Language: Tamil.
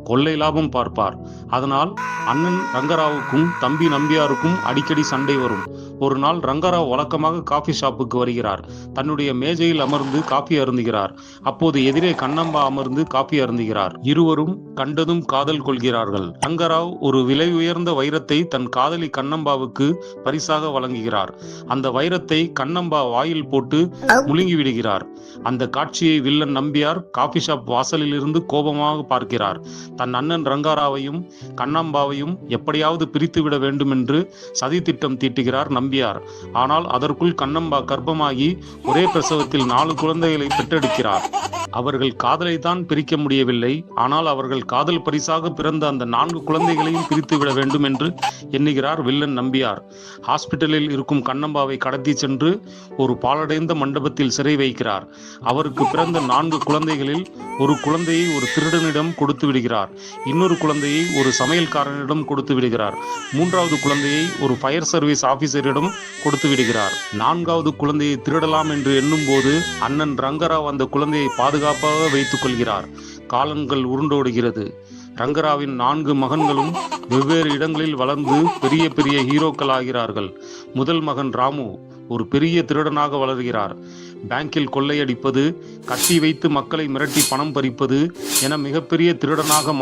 கொள்ளை லாபம் பார்ப்பார். அதனால் அண்ணன் ரங்கராவுக்கும் தம்பி நம்பியாருக்கும் அடிக்கடி சண்டை வரும். ஒரு நாள் ரங்கராவ் வழக்கமாக காபி ஷாப்புக்கு வருகிறார். தன்னுடைய மேஜையில் அமர்ந்து காபி அருந்துகிறார். அப்போது எதிரே கண்ணம்பா அமர்ந்து காபி அருந்துகிறார். இருவரும் கண்டதும் காதல் கொள்கிறார்கள். ரங்கராவ் ஒரு விலை உயர்ந்த வைரத்தை தன் காதலி கண்ணம்பாவுக்கு பரிசாக வழங்குகிறார். அந்த வைரத்தை கண்ணம்பா வாயில் போட்டு முழுங்கி விடுகிறார். அந்த காட்சியை வில்லன் நம்பியார் காபி ஷாப் வாசலில் இருந்து கோபமாக பார்க்கிறார். தன் அண்ணன் ரங்கராவையும் கண்ணம்பாவையும் எப்படியாவது பிரித்துவிட வேண்டும் என்று சதி திட்டம் தீட்டுகிறார் நம்பியார். ஆனால் அதற்குள் கண்ணம்பா கர்ப்பமாகி ஒரே பிரசவத்தில் 4 குழந்தைகளை பெற்றெடுக்கிறார். அவர்கள் காதலை தான் பிரிக்க முடியவில்லை. ஆனால் அவர்கள் காதல் பரிசாக பிறந்த அந்த 4 குழந்தைகளையும் பிரித்துவிட வேண்டும் என்று எண்ணுகிறார் வில்லன் நம்பியார். ஹாஸ்பிட்டலில் இருக்கும் கண்ணம்பாவை கடத்தி சென்று ஒரு பாழடைந்த மண்டபத்தில் சிறை வைக்கிறார். அவருக்கு பிறந்த 4 குழந்தைகளில் ஒரு குழந்தையை ஒரு திருடனிடம் கொடுத்து விடுகிறார். இன்னொரு குழந்தையை ஒரு சமையல்காரனிடம் கொடுத்து விடுகிறார். 3வது குழந்தையை ஒரு ஃபயர் சர்வீஸ் ஆபீசரிடம் கொடுத்து விடுகிறார். 4வது குழந்தையை திருடலாம் என்று எண்ணும் போது அண்ணன் ரங்கராவ் அந்த குழந்தையை பாதுகாப்பாக வைத்துக் கொள்கிறார். காலங்கள் உருண்டோடுகிறது. ரங்கராவின் 4 மகன்களும் வெவ்வேறு இடங்களில் வளர்ந்து பெரிய பெரிய ஹீரோக்கள் ஆகிறார்கள். முதல் மகன் ராமு ஒரு பெரிய திருடனாக வளர்கிறார். பேங்கில் கொள்ளையடிப்பது, கத்தி வைத்து மக்களை மிரட்டி பணம் பறிப்பது என மிகப்பெரிய திருடனாக